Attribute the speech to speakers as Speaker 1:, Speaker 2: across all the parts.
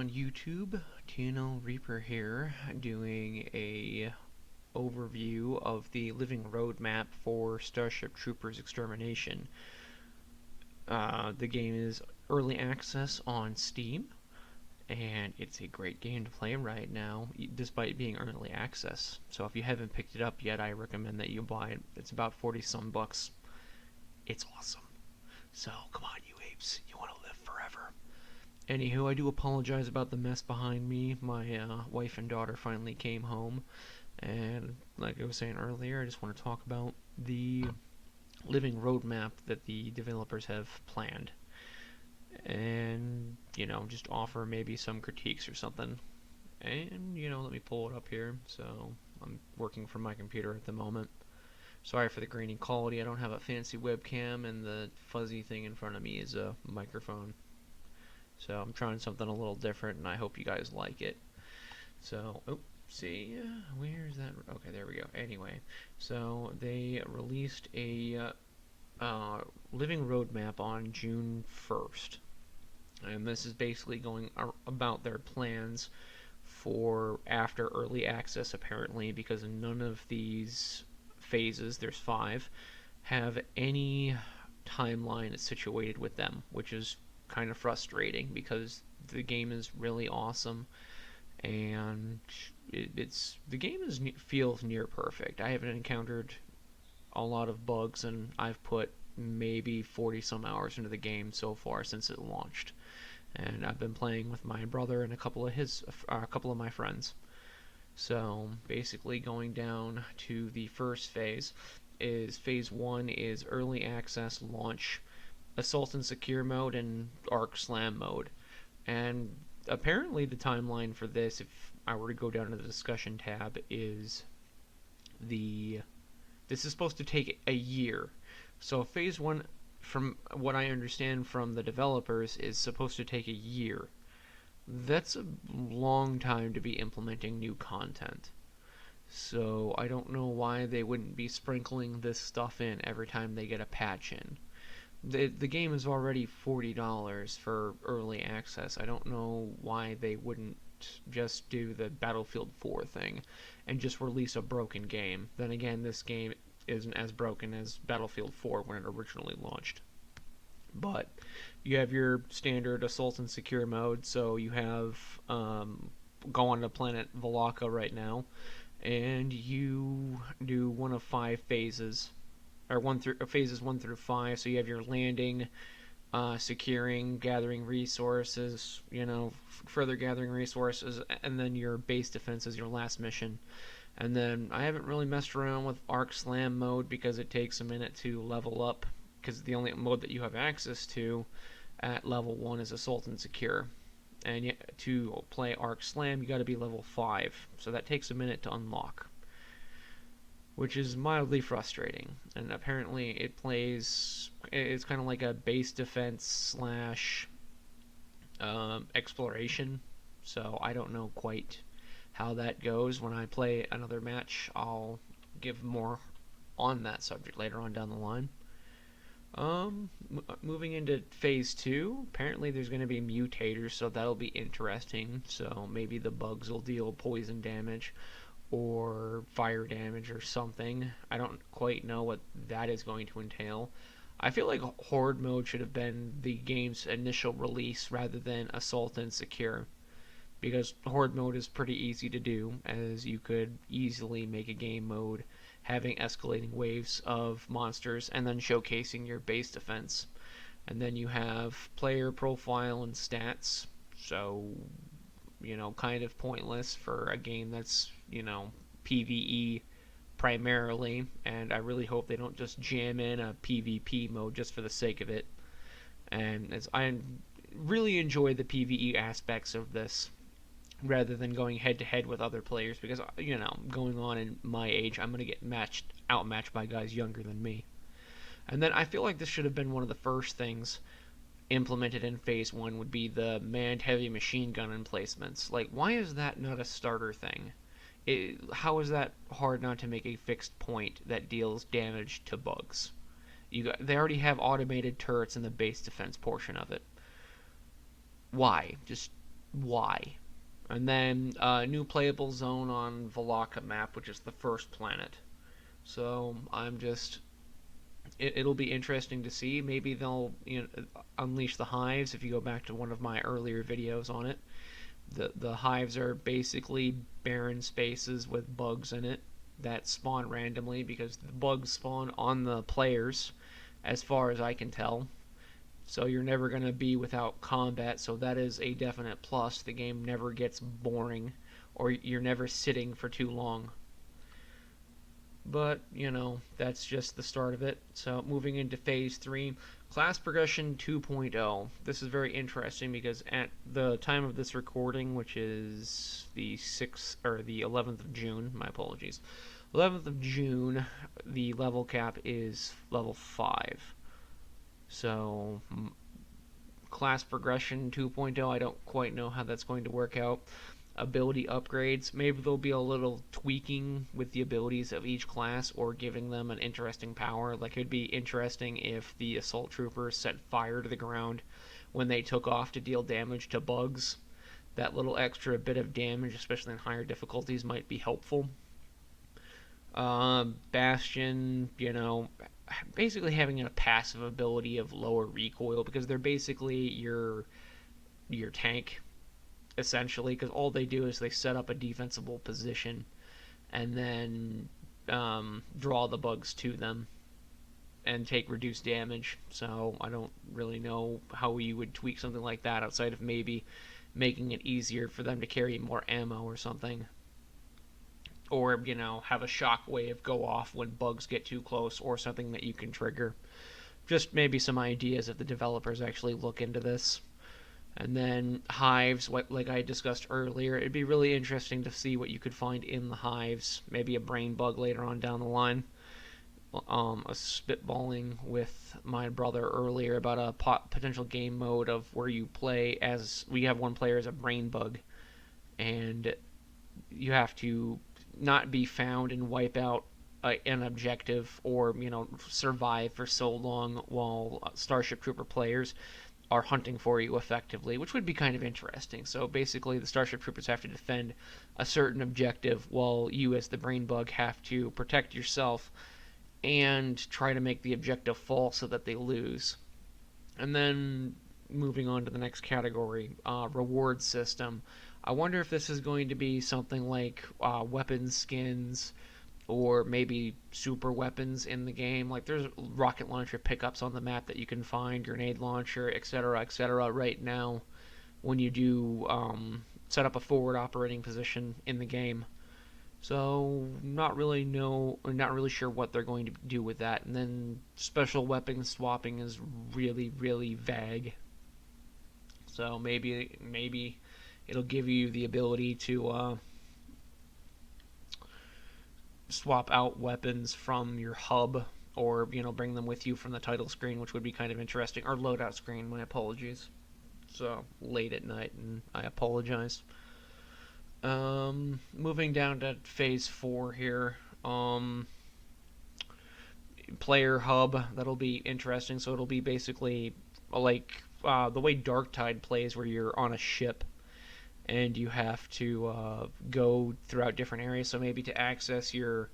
Speaker 1: on YouTube. TNL Reaper here, doing a overview of the living roadmap for Starship Troopers Extermination. The game is early access on Steam, and it's a great game to play right now, despite being early access. So if you haven't picked it up yet, I recommend that you buy it. It's about 40 some bucks. It's awesome. So come on, you apes, you want to live forever. Anywho, I do apologize about the mess behind me. My wife and daughter finally came home, and like I was saying earlier, I just want to talk about the living roadmap that the developers have planned, and just offer maybe some critiques or something. And let me pull it up here. So I'm working from my computer at the moment. Sorry for the grainy quality. I don't have a fancy webcam, and the fuzzy thing in front of me is a microphone. So I'm trying something a little different, and I hope you guys like it. So, see, where's that? Okay, there we go. Anyway, so they released a living roadmap on June 1st. And this is basically going about their plans for after early access, apparently, because none of these phases, there's 5, have any timeline situated with them, which is kind of frustrating because the game is really awesome, and the game feels near perfect. I haven't encountered a lot of bugs, and I've put maybe 40 some hours into the game so far since it launched, and I've been playing with my brother and a couple of my friends. So basically, going down to the first phase is phase 1 is early access launch, assault and secure mode, and arc slam mode. And apparently the timeline for this, if I were to go down to the discussion tab, is this is supposed to take a year. So phase 1, from what I understand from the developers, is supposed to take a year. That's a long time to be implementing new content. So I don't know why they wouldn't be sprinkling this stuff in every time they get a patch in. The game is already $40 for early access. I don't know why they wouldn't just do the Battlefield 4 thing and just release a broken game. Then again, this game isn't as broken as Battlefield 4 when it originally launched. But you have your standard assault and secure mode, so you have go on to planet Volaka right now, and you do one of 5 phases, or phases 1 through 5. So you have your landing, securing, gathering resources, further gathering resources, and then your base defense is your last mission. And then I haven't really messed around with Arc Slam mode because it takes a minute to level up, because the only mode that you have access to at level 1 is Assault and Secure. And to play Arc Slam, you got to be level 5, so that takes a minute to unlock, which is mildly frustrating. And apparently it's kind of like a base defense slash exploration, so I don't know quite how that goes. When I play another match, I'll give more on that subject later on down the line. Moving into phase 2, apparently there's going to be mutators, so that'll be interesting. So maybe the bugs will deal poison damage or fire damage or something. I don't quite know what that is going to entail. I feel like Horde mode should have been the game's initial release rather than Assault and Secure, because Horde mode is pretty easy to do, as you could easily make a game mode having escalating waves of monsters and then showcasing your base defense. And then you have player profile and stats, so kind of pointless for a game that's PvE primarily, and I really hope they don't just jam in a PvP mode just for the sake of it. And I really enjoy the PvE aspects of this, rather than going head to head with other players, because going on in my age, I'm going to get outmatched by guys younger than me. And then I feel like this should have been one of the first things implemented in phase 1 would be the manned heavy machine gun emplacements. Like, why is that not a starter thing? How is that hard not to make a fixed point that deals damage to bugs? They already have automated turrets in the base defense portion of it. Why? Just why. And then a new playable zone on Valaka map, which is the first planet. So I'm just it'll be interesting to see. Maybe they'll unleash the hives. If you go back to one of my earlier videos on it, the hives are basically barren spaces with bugs in it that spawn randomly because the bugs spawn on the players, as far as I can tell. So you're never going to be without combat, so that is a definite plus. The game never gets boring, or you're never sitting for too long. But, that's just the start of it. So moving into Phase 3, Class Progression 2.0. This is very interesting because at the time of this recording, which is the 6th, or the 11th of June, my apologies, 11th of June, the level cap is level 5. So, Class Progression 2.0, I don't quite know how that's going to work out. Ability upgrades, maybe there'll be a little tweaking with the abilities of each class or giving them an interesting power. Like, it'd be interesting if the assault troopers set fire to the ground when they took off to deal damage to bugs. That little extra bit of damage, especially in higher difficulties, might be helpful. Bastion, basically having a passive ability of lower recoil because they're basically your tank essentially, because all they do is they set up a defensible position and then draw the bugs to them and take reduced damage. So I don't really know how you would tweak something like that outside of maybe making it easier for them to carry more ammo or something. Or, have a shockwave go off when bugs get too close or something that you can trigger. Just maybe some ideas if the developers actually look into this. And then hives, like I discussed earlier, it'd be really interesting to see what you could find in the hives. Maybe a brain bug later on down the line. A spitballing with my brother earlier about a potential game mode of where you play as we have one player as a brain bug, and you have to not be found and wipe out an objective or survive for so long while Starship Trooper players are hunting for you effectively, which would be kind of interesting. So basically, the Starship Troopers have to defend a certain objective while you, as the brain bug, have to protect yourself and try to make the objective fall so that they lose. And then moving on to the next category, reward system. I wonder if this is going to be something like weapon skins or maybe super weapons in the game. Like there's rocket launcher pickups on the map that you can find, grenade launcher, etc., right now when you do set up a forward operating position in the game. So not really sure what they're going to do with that. And then special weapon swapping is really, really vague. So maybe it'll give you the ability to swap out weapons from your hub, or bring them with you from the title screen, which would be kind of interesting. Or loadout screen. My apologies. So late at night, and I apologize. Moving down to Phase 4 here. Player hub, that'll be interesting. So it'll be basically like the way Darktide plays, where you're on a ship and you have to go throughout different areas. So maybe to access your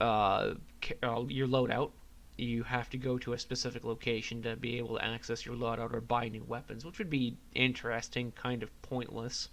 Speaker 1: loadout, you have to go to a specific location to be able to access your loadout or buy new weapons, which would be interesting, kind of pointless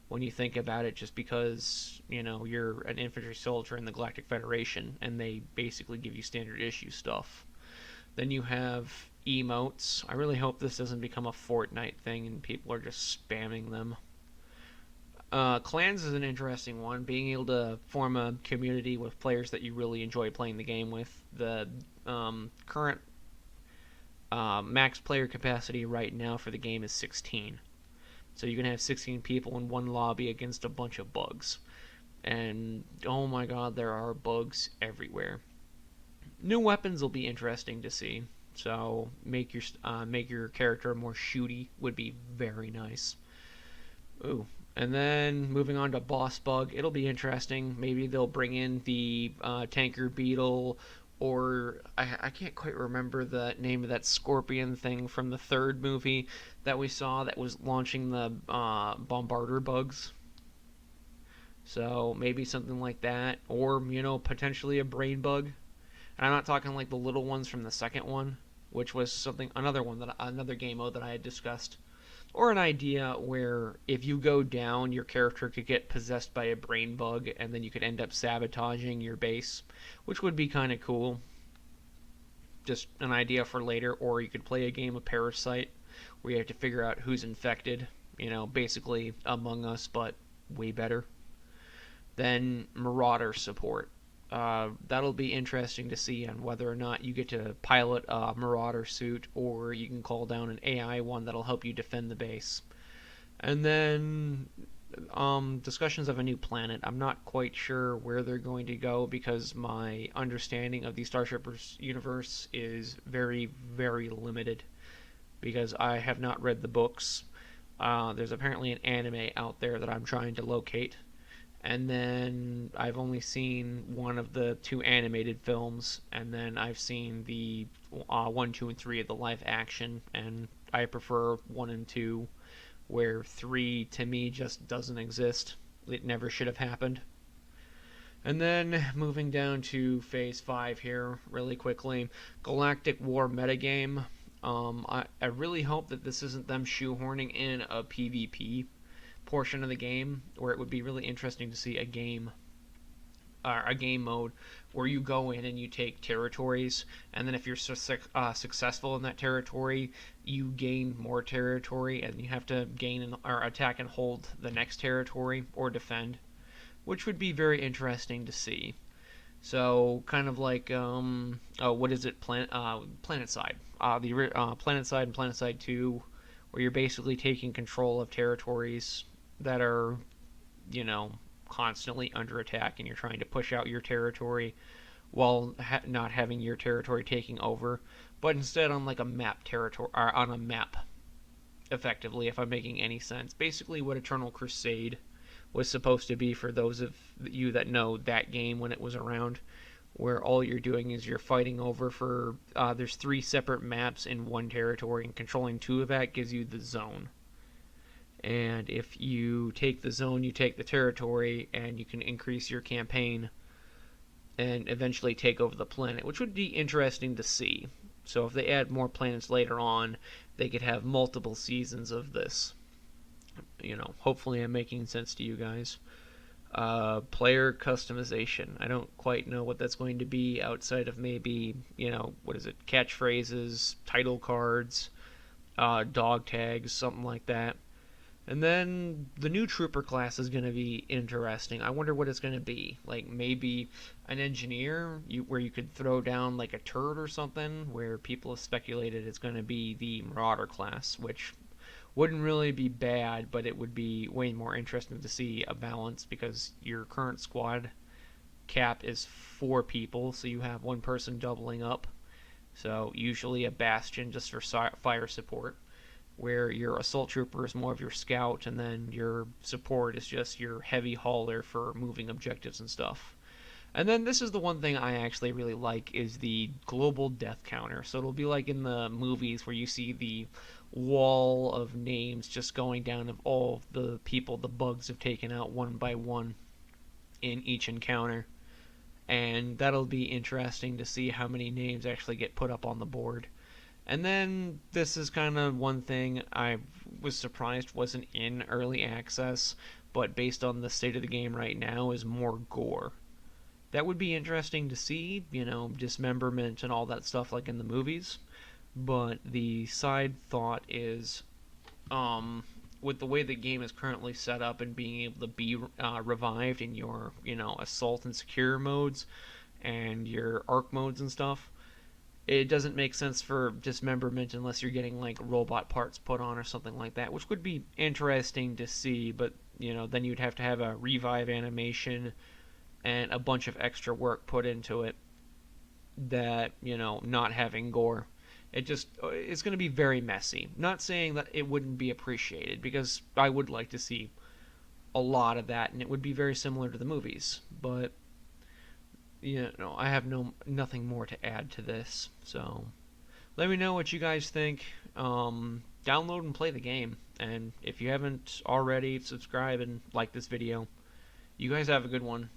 Speaker 1: when you think about it, just because you're an infantry soldier in the Galactic Federation and they basically give you standard issue stuff. Then you have emotes. I really hope this doesn't become a Fortnite thing and people are just spamming them. Clans is an interesting one. Being able to form a community with players that you really enjoy playing the game with. The current max player capacity right now for the game is 16. So you can have 16 people in one lobby against a bunch of bugs. And oh my god, there are bugs everywhere. New weapons will be interesting to see. So make your character more shooty would be very nice. Ooh. And then moving on to boss bug, it'll be interesting. Maybe they'll bring in the tanker beetle or I can't quite remember the name of that scorpion thing from the third movie that we saw that was launching the bombarder bugs. So maybe something like that, or potentially a brain bug. And I'm not talking like the little ones from the second one, which was another game mode that I had discussed, or an idea where if you go down, your character could get possessed by a brain bug, and then you could end up sabotaging your base, which would be kind of cool. Just an idea for later. Or you could play a game of Parasite, where you have to figure out who's infected. Basically Among Us, but way better. Then Marauder support. That'll be interesting to see on whether or not you get to pilot a Marauder suit, or you can call down an AI one that'll help you defend the base. And then discussions of a new planet. I'm not quite sure where they're going to go, because my understanding of the Starship universe is very, very limited, because I have not read the books. There's apparently an anime out there that I'm trying to locate, and then I've only seen one of the two animated films, and then I've seen the 1, 2, and 3 of the live action, and I prefer 1 and 2, where 3 to me just doesn't exist. It never should have happened. And then moving down to Phase 5 here, really quickly, Galactic War metagame. I really hope that this isn't them shoehorning in a PvP portion of the game, where it would be really interesting to see a game mode where you go in and you take territories, and then if you're successful in that territory, you gain more territory, and you have to gain or attack and hold the next territory or defend, which would be very interesting to see. So kind of like what is it? PlanetSide, PlanetSide and PlanetSide 2, where you're basically taking control of territories that are, you know, constantly under attack, and you're trying to push out your territory while not having your territory taking over, but instead on like a map territory, or on a map, effectively, if I'm making any sense. Basically, what Eternal Crusade was supposed to be, for those of you that know that game when it was around, where all you're doing is you're fighting over for there's 3 separate maps in one territory, and controlling 2 of that gives you the zone. And if you take the zone, you take the territory, and you can increase your campaign and eventually take over the planet, which would be interesting to see. So if they add more planets later on, they could have multiple seasons of this. Hopefully I'm making sense to you guys. Player customization. I don't quite know what that's going to be, outside of maybe, what is it, catchphrases, title cards, dog tags, something like that. And then the new trooper class is going to be interesting. I wonder what it's going to be. Like maybe an engineer, where you could throw down like a turret or something, where people have speculated it's going to be the Marauder class, which wouldn't really be bad, but it would be way more interesting to see a balance, because your current squad cap is 4 people, so you have one person doubling up. So usually a bastion just for fire support, where your assault trooper is more of your scout, and then your support is just your heavy hauler for moving objectives and stuff. And then this is the one thing I actually really like, is the global death counter. So it'll be like in the movies, where you see the wall of names just going down of all the people the bugs have taken out one by one in each encounter. And that'll be interesting to see how many names actually get put up on the board. And then this is kind of one thing I was surprised wasn't in early access, but based on the state of the game right now, is more gore. That would be interesting to see, dismemberment and all that stuff like in the movies. But the side thought is, with the way the game is currently set up, and being able to be revived in your, assault and secure modes and your arc modes and stuff, it doesn't make sense for dismemberment unless you're getting like robot parts put on or something like that, which would be interesting to see. But then you'd have to have a revive animation and a bunch of extra work put into it, that not having gore. It's going to be very messy. Not saying that it wouldn't be appreciated, because I would like to see a lot of that, and it would be very similar to the movies. But I have nothing more to add to this. So let me know what you guys think. Download and play the game. And if you haven't already, subscribe and like this video. You guys have a good one.